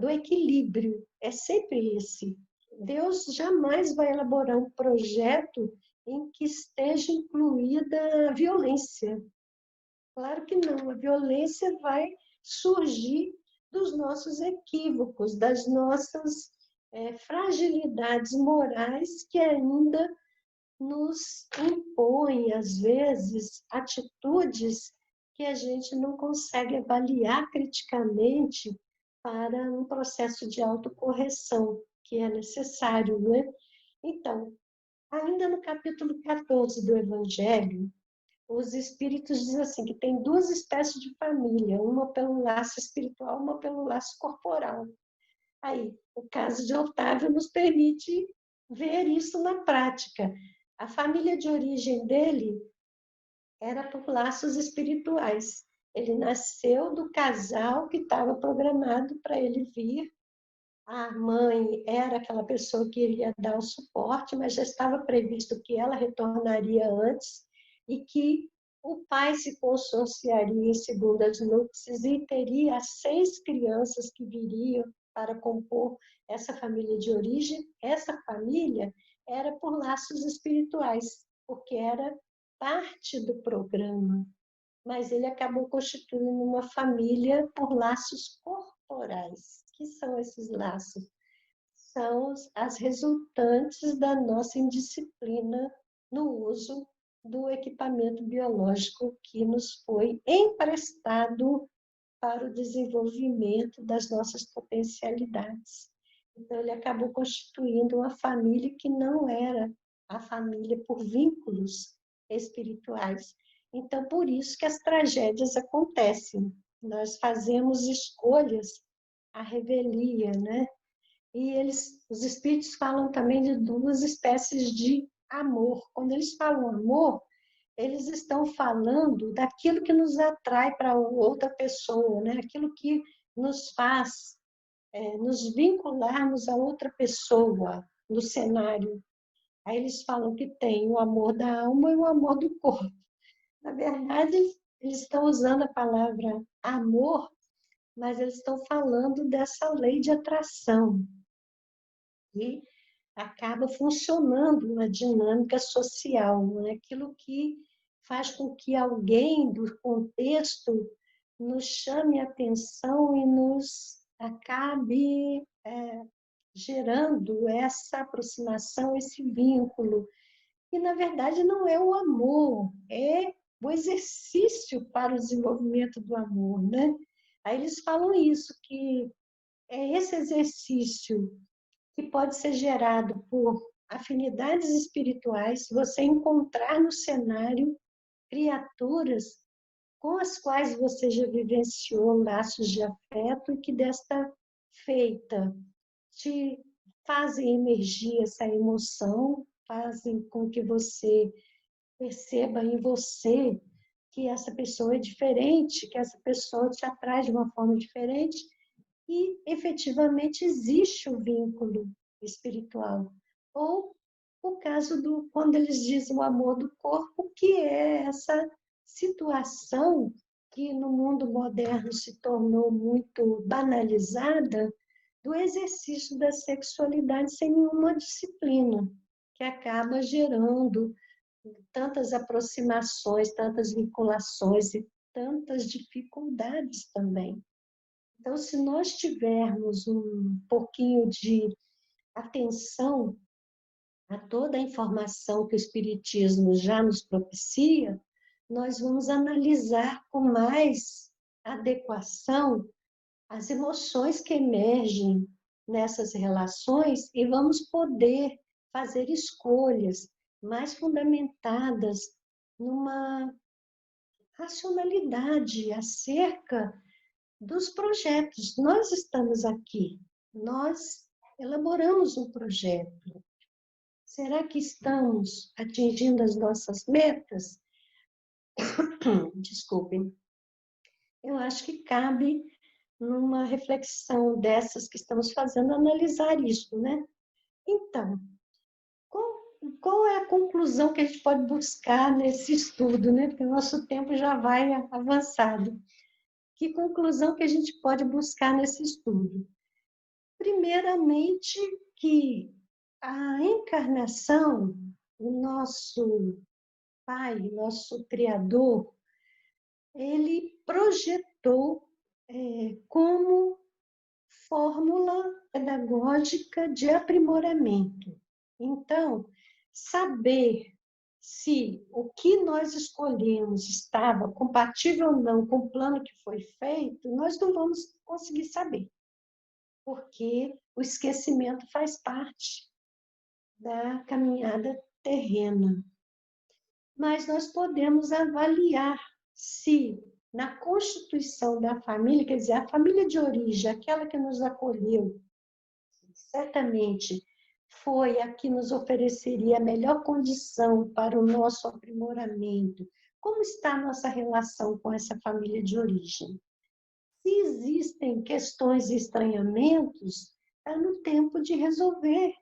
do equilíbrio, é sempre esse. Deus jamais vai elaborar um projeto em que esteja incluída a violência. Claro que não, a violência vai surgir dos nossos equívocos, das nossas fragilidades morais que ainda nos impõem, às vezes, atitudes que a gente não consegue avaliar criticamente para um processo de autocorreção que é necessário, não é? Então, ainda no capítulo 14 do Evangelho, os espíritos dizem assim, que tem duas espécies de família, uma pelo laço espiritual, uma pelo laço corporal. Aí, o caso de Otávio nos permite ver isso na prática. A família de origem dele era por laços espirituais. Ele nasceu do casal que estava programado para ele vir. A mãe era aquela pessoa que iria dar o suporte, mas já estava previsto que ela retornaria antes e que o pai se consorciaria em segundas núpcias e teria 6 crianças que viriam para compor essa família de origem. Essa família era por laços espirituais, porque era parte do programa, mas ele acabou constituindo uma família por laços corporais. Que são esses laços? São as resultantes da nossa indisciplina no uso do equipamento biológico que nos foi emprestado para o desenvolvimento das nossas potencialidades. Então, ele acabou constituindo uma família que não era a família por vínculos espirituais. Então, por isso que as tragédias acontecem. Nós fazemos escolhas à revelia, né? E os espíritos falam também de 2 espécies de amor. Quando eles falam amor, eles estão falando daquilo que nos atrai para outra pessoa, né? Aquilo que nos faz nos vincularmos a outra pessoa no cenário. Aí eles falam que tem o amor da alma e o amor do corpo. Na verdade, eles estão usando a palavra amor, mas eles estão falando dessa lei de atração. E acaba funcionando uma dinâmica social, né? Aquilo que faz com que alguém do contexto nos chame a atenção e nos acabe gerando essa aproximação, esse vínculo. E, na verdade, não é o amor, é o exercício para o desenvolvimento do amor, né? Aí eles falam isso, que é esse exercício que pode ser gerado por afinidades espirituais, você encontrar no cenário criaturas com as quais você já vivenciou laços de afeto e que desta feita te fazem emergir essa emoção, fazem com que você perceba em você que essa pessoa é diferente, que essa pessoa te atrai de uma forma diferente e efetivamente existe o vínculo espiritual. Ou o caso do quando eles dizem o amor do corpo, que é essa situação que no mundo moderno se tornou muito banalizada, do exercício da sexualidade sem nenhuma disciplina, que acaba gerando tantas aproximações, tantas vinculações e tantas dificuldades também. Então, se nós tivermos um pouquinho de atenção a toda a informação que o Espiritismo já nos propicia, nós vamos analisar com mais adequação as emoções que emergem nessas relações e vamos poder fazer escolhas mais fundamentadas numa racionalidade acerca dos projetos. Nós estamos aqui, nós elaboramos um projeto. Será que estamos atingindo as nossas metas? Desculpem. Eu acho que cabe numa reflexão dessas que estamos fazendo, analisar isso, né? Então, qual é a conclusão que a gente pode buscar nesse estudo, né? Porque o nosso tempo já vai avançado. Que conclusão que a gente pode buscar nesse estudo? Primeiramente, que a encarnação, o nosso Pai, nosso Criador, ele projetou como fórmula pedagógica de aprimoramento. Então, saber se o que nós escolhemos estava compatível ou não com o plano que foi feito, nós não vamos conseguir saber, porque o esquecimento faz parte da caminhada terrena. Mas nós podemos avaliar se na constituição da família, quer dizer, a família de origem, aquela que nos acolheu, certamente foi a que nos ofereceria a melhor condição para o nosso aprimoramento? Como está a nossa relação com essa família de origem? Se existem questões e estranhamentos, está no tempo de resolver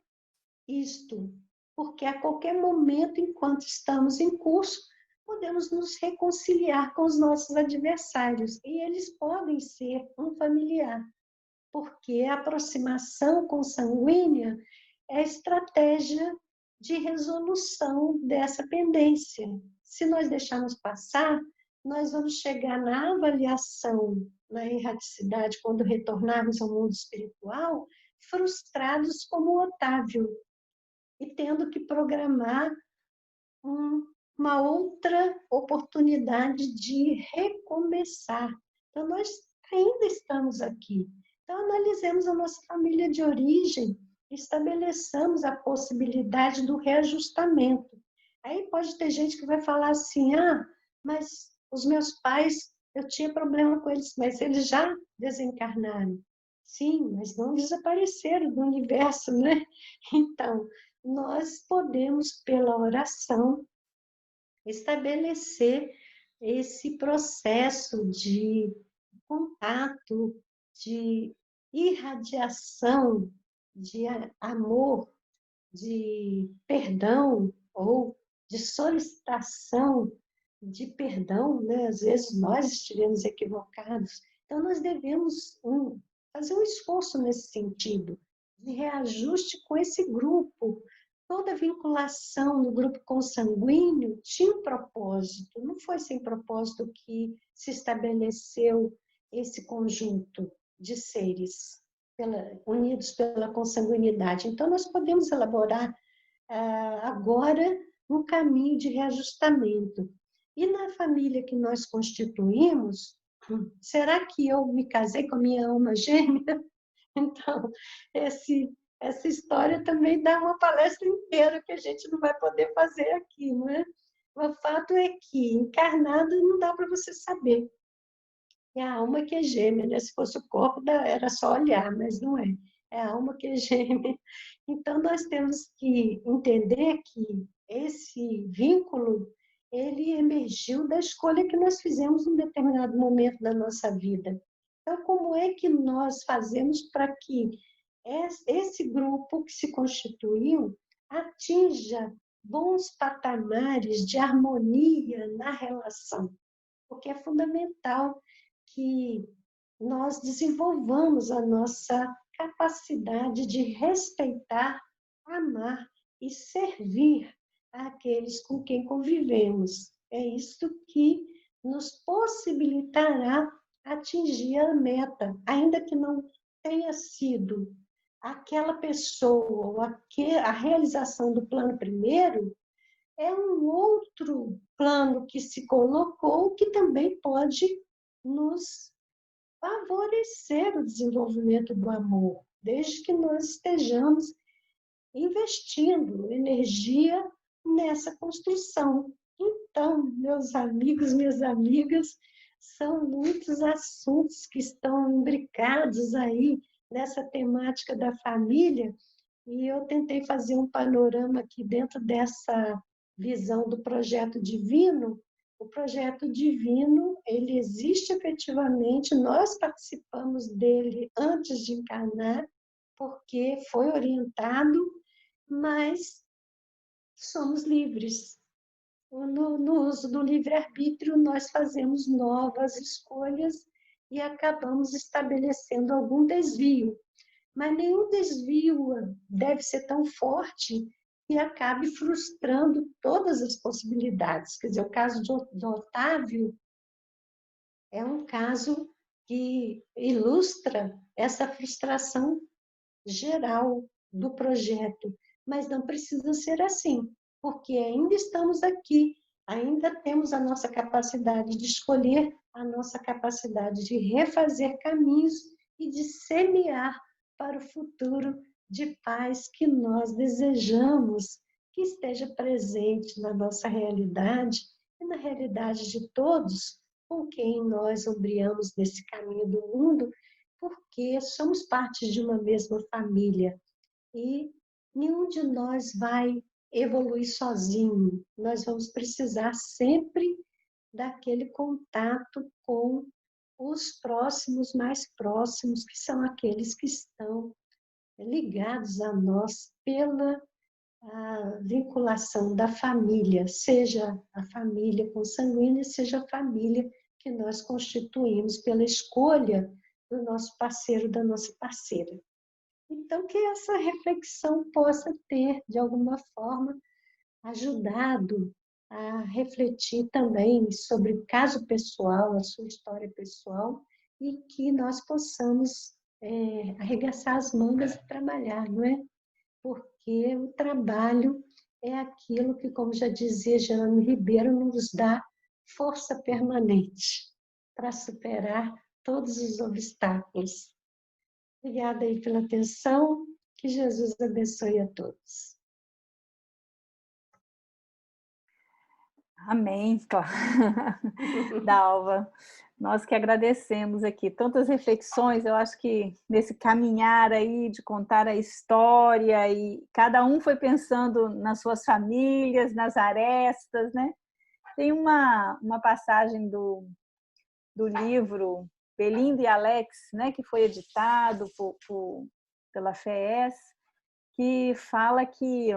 isto, porque a qualquer momento, enquanto estamos em curso, podemos nos reconciliar com os nossos adversários, e eles podem ser um familiar, porque a aproximação consanguínea é a estratégia de resolução dessa pendência. Se nós deixarmos passar, nós vamos chegar na avaliação, na erraticidade, quando retornarmos ao mundo espiritual, frustrados como o Otávio, e tendo que programar uma outra oportunidade de recomeçar. Então, nós ainda estamos aqui. Então, analisemos a nossa família de origem, estabeleçamos a possibilidade do reajustamento. Aí pode ter gente que vai falar assim, mas os meus pais, eu tinha problema com eles, mas eles já desencarnaram. Sim, mas não desapareceram do universo, né? Então, nós podemos, pela oração, estabelecer esse processo de contato, de irradiação, de amor, de perdão ou de solicitação de perdão, né? Às vezes nós estivemos equivocados. Então, nós devemos fazer um esforço nesse sentido, de reajuste com esse grupo. Toda vinculação no grupo consanguíneo tinha um propósito, não foi sem propósito que se estabeleceu esse conjunto de seres unidos pela consanguinidade. Então, nós podemos elaborar agora um caminho de reajustamento. E na família que nós constituímos, será que eu me casei com a minha alma gêmea? Então, essa história também dá uma palestra inteira que a gente não vai poder fazer aqui, não é? O fato é que, encarnado, não dá para você saber. É a alma que é gêmea, né? Se fosse o corpo, era só olhar, mas não é. É a alma que é gêmea. Então, nós temos que entender que esse vínculo, ele emergiu da escolha que nós fizemos em um determinado momento da nossa vida. Então, como é que nós fazemos para que esse grupo que se constituiu atinja bons patamares de harmonia na relação? Porque é fundamental que nós desenvolvamos a nossa capacidade de respeitar, amar e servir àqueles com quem convivemos. É isso que nos possibilitará atingir a meta, ainda que não tenha sido aquela pessoa ou a realização do plano primeiro, é um outro plano que se colocou que também pode nos favorecer o desenvolvimento do amor, desde que nós estejamos investindo energia nessa construção. Então, meus amigos, minhas amigas, são muitos assuntos que estão imbricados aí nessa temática da família, e eu tentei fazer um panorama aqui dentro dessa visão do projeto divino. O projeto divino, ele existe efetivamente, nós participamos dele antes de encarnar, porque foi orientado, mas somos livres. No uso do livre-arbítrio, nós fazemos novas escolhas e acabamos estabelecendo algum desvio. Mas nenhum desvio deve ser tão forte que acabe frustrando todas as possibilidades. Quer dizer, o caso do Otávio é um caso que ilustra essa frustração geral do projeto, mas não precisa ser assim, porque ainda estamos aqui, ainda temos a nossa capacidade de escolher, a nossa capacidade de refazer caminhos e de semear para o futuro de paz que nós desejamos que esteja presente na nossa realidade e na realidade de todos com quem nós ombreamos nesse caminho do mundo, porque somos parte de uma mesma família. E nenhum de nós vai evoluir sozinho. Nós vamos precisar sempre daquele contato com os próximos, mais próximos, que são aqueles que estão ligados a nós pela vinculação da família, seja a família consanguínea, seja a família que nós constituímos pela escolha do nosso parceiro, da nossa parceira. Então, que essa reflexão possa ter, de alguma forma, ajudado a refletir também sobre o caso pessoal, a sua história pessoal, e que nós possamos arregaçar as mangas e trabalhar, não é? Porque o trabalho é aquilo que, como já dizia Jerônimo Ribeiro, nos dá força permanente para superar todos os obstáculos. Obrigada aí pela atenção, que Jesus abençoe a todos. Amém, Dalva. Nós que agradecemos aqui tantas reflexões. Eu acho que nesse caminhar aí de contar a história, e cada um foi pensando nas suas famílias, nas arestas, né? Tem uma passagem do livro Belinda e Alex, né, que foi editado pela FES, que fala que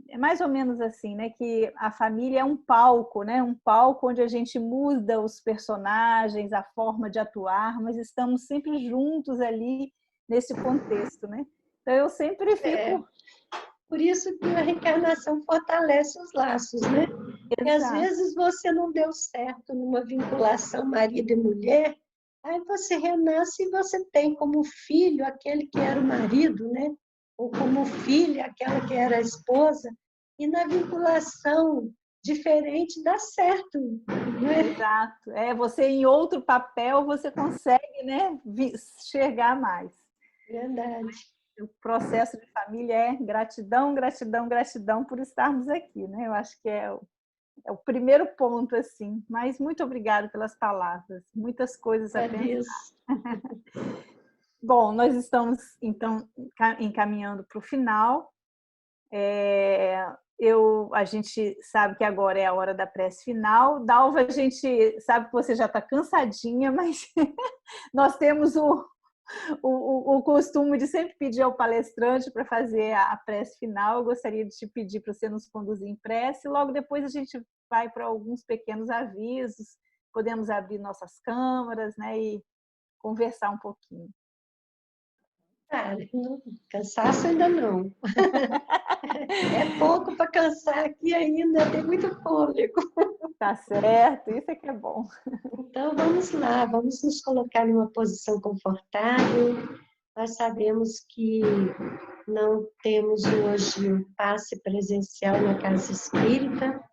é mais ou menos assim, né, que a família é um palco, né, um palco onde a gente muda os personagens, a forma de atuar, mas estamos sempre juntos ali nesse contexto, né? Então eu sempre fico... Por isso que a reencarnação fortalece os laços, né? Porque às vezes você não deu certo numa vinculação marido e mulher, aí você renasce e você tem como filho aquele que era o marido, né? Ou como filha aquela que era a esposa, e na vinculação diferente dá certo, né? Exato. Você em outro papel você consegue, né, enxergar mais. Verdade. O processo de família é gratidão, gratidão, gratidão por estarmos aqui, né? Eu acho que é o primeiro ponto, assim. Mas muito obrigada pelas palavras. Muitas coisas a pensar. Bom, nós estamos, então, encaminhando para o final. A gente sabe que agora é a hora da prece final. Dalva, a gente sabe que você já está cansadinha, mas nós temos o costume de sempre pedir ao palestrante para fazer a prece final. Eu gostaria de te pedir para você nos conduzir em prece. Logo depois a gente vai para alguns pequenos avisos, podemos abrir nossas câmaras, né, e conversar um pouquinho. Cansaço ainda não. É pouco para cansar aqui ainda, tem muito fôlego. Tá certo, isso é que é bom. Então vamos lá, vamos nos colocar em uma posição confortável. Nós sabemos que não temos hoje o passe presencial na casa espírita,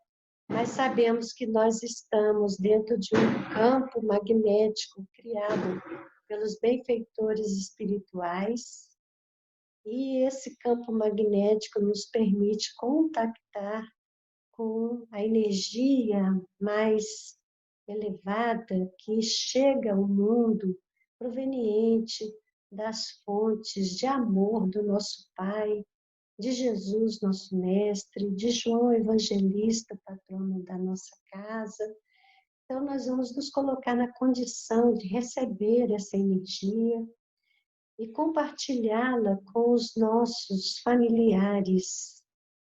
mas sabemos que nós estamos dentro de um campo magnético criado pelos benfeitores espirituais, e esse campo magnético nos permite contactar com a energia mais elevada que chega ao mundo proveniente das fontes de amor do nosso Pai, de Jesus, nosso Mestre, de João Evangelista, patrono da nossa casa. Então, nós vamos nos colocar na condição de receber essa energia e compartilhá-la com os nossos familiares,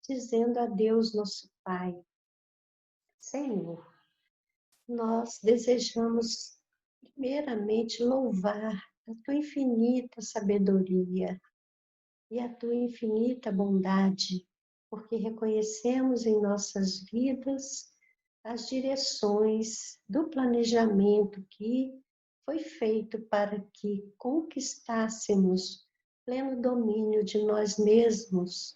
dizendo a Deus, nosso Pai: Senhor, nós desejamos primeiramente louvar a tua infinita sabedoria e a tua infinita bondade, porque reconhecemos em nossas vidas as direções do planejamento que foi feito para que conquistássemos pleno domínio de nós mesmos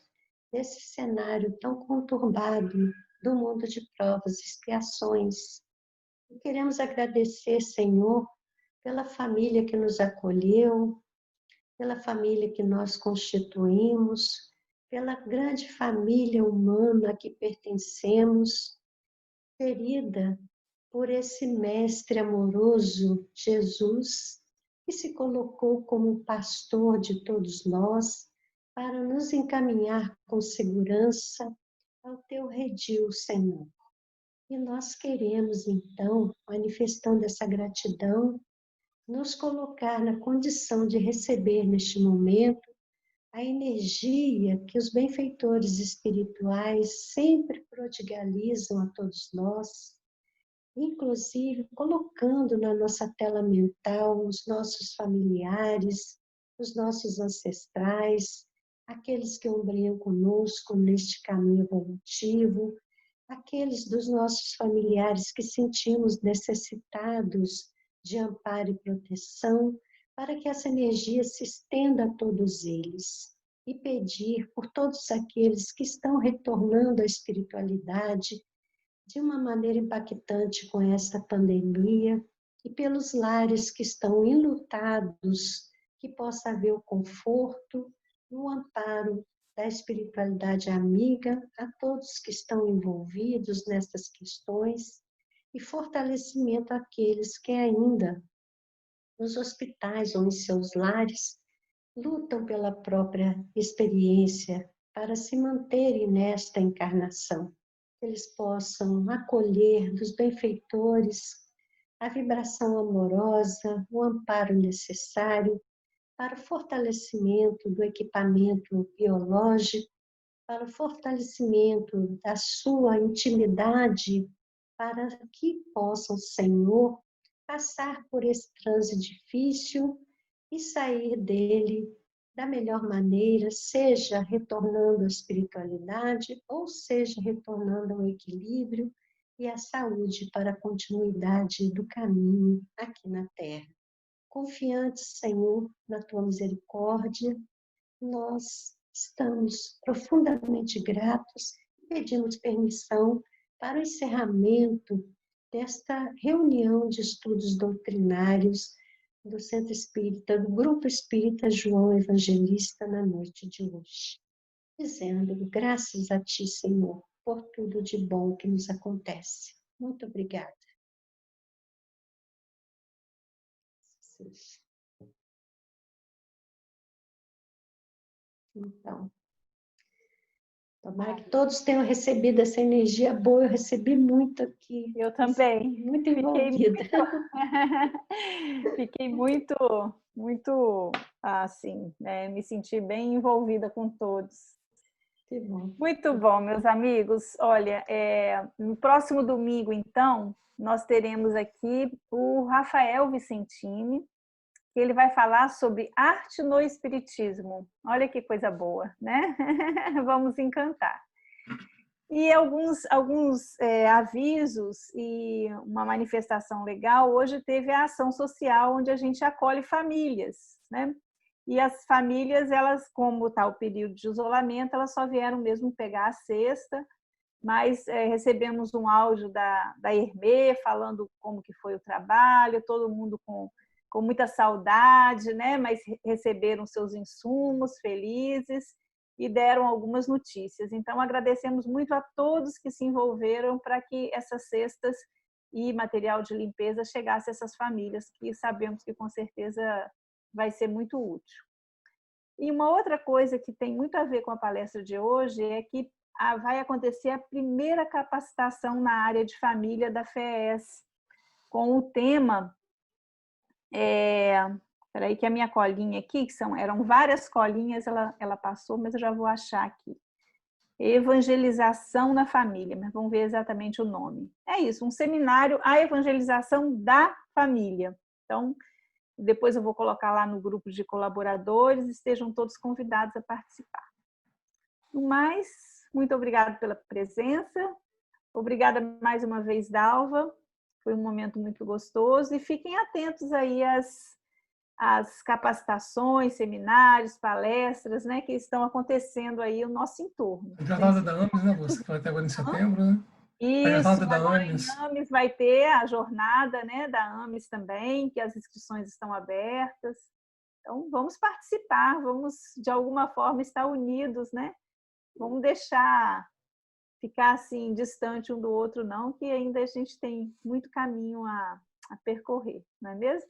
nesse cenário tão conturbado do mundo de provas e expiações. E queremos agradecer, Senhor, pela família que nos acolheu, pela família que nós constituímos, pela grande família humana a que pertencemos, ferida por esse mestre amoroso, Jesus, que se colocou como pastor de todos nós, para nos encaminhar com segurança ao teu redil, Senhor. E nós queremos, então, manifestando essa gratidão, nos colocar na condição de receber neste momento a energia que os benfeitores espirituais sempre prodigalizam a todos nós, inclusive colocando na nossa tela mental os nossos familiares, os nossos ancestrais, aqueles que ombreiam conosco neste caminho evolutivo, aqueles dos nossos familiares que sentimos necessitados de amparo e proteção, para que essa energia se estenda a todos eles. E pedir por todos aqueles que estão retornando à espiritualidade de uma maneira impactante com esta pandemia, e pelos lares que estão enlutados, que possa haver o conforto e o amparo da espiritualidade amiga a todos que estão envolvidos nessas questões, e fortalecimento àqueles que ainda, nos hospitais ou em seus lares, lutam pela própria experiência para se manterem nesta encarnação. Que eles possam acolher dos benfeitores a vibração amorosa, o amparo necessário para o fortalecimento do equipamento biológico, para o fortalecimento da sua intimidade, para que possam, Senhor, passar por esse trânsito difícil e sair dele da melhor maneira, seja retornando à espiritualidade ou seja retornando ao equilíbrio e à saúde para a continuidade do caminho aqui na Terra. Confiantes, Senhor, na tua misericórdia, nós estamos profundamente gratos e pedimos permissão para o encerramento desta reunião de estudos doutrinários do Centro Espírita, do Grupo Espírita João Evangelista na noite de hoje. Dizendo, graças a Ti, Senhor, por tudo de bom que nos acontece. Muito obrigada. Então, tomara que todos tenham recebido essa energia boa. Eu recebi muito aqui. Eu também. Muito envolvida. Fiquei muito, assim, né, me senti bem envolvida com todos. Que bom. Muito bom, meus amigos. Olha, no próximo domingo, então, nós teremos aqui o Rafael Vicentini, que ele vai falar sobre arte no espiritismo. Olha que coisa boa, né? Vamos encantar. E alguns avisos e uma manifestação legal. Hoje teve a ação social onde a gente acolhe famílias, né? E as famílias, elas, como está o período de isolamento, elas só vieram mesmo pegar a cesta, mas recebemos um áudio da Hermê falando como que foi o trabalho, todo mundo com muita saudade, né? Mas receberam seus insumos felizes e deram algumas notícias. Então, agradecemos muito a todos que se envolveram para que essas cestas e material de limpeza chegasse a essas famílias, que sabemos que com certeza vai ser muito útil. E uma outra coisa que tem muito a ver com a palestra de hoje é que vai acontecer a primeira capacitação na área de família da FES, com o tema... Espera aí que a minha colinha aqui, eram várias colinhas, ela passou, mas eu já vou achar aqui. Evangelização na família, mas vamos ver exatamente o nome. É isso, um seminário a evangelização da família. Então, depois eu vou colocar lá no grupo de colaboradores, estejam todos convidados a participar. No mais, muito obrigada pela presença. Obrigada mais uma vez, Dalva. Foi um momento muito gostoso. E fiquem atentos aí às capacitações, seminários, palestras, né, que estão acontecendo aí no nosso entorno. A jornada da AMES, né, você vai ter agora em setembro, né? Isso, agora em AMES vai ter a jornada, né, da AMES também, que as inscrições estão abertas. Então, vamos participar, vamos, de alguma forma, estar unidos, né? Vamos deixar ficar assim, distante um do outro, não, que ainda a gente tem muito caminho a percorrer, não é mesmo?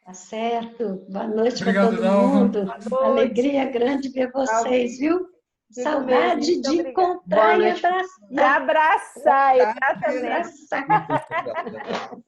Tá certo. Boa noite para Obrigado, todo Dalva. mundo. noite. Alegria grande ver vocês, viu? Digo Saudade mesmo, de muito obrigada. encontrar Boa e noite. abraçar. E abraçar, Tá, exatamente. Abraçar. muito obrigado.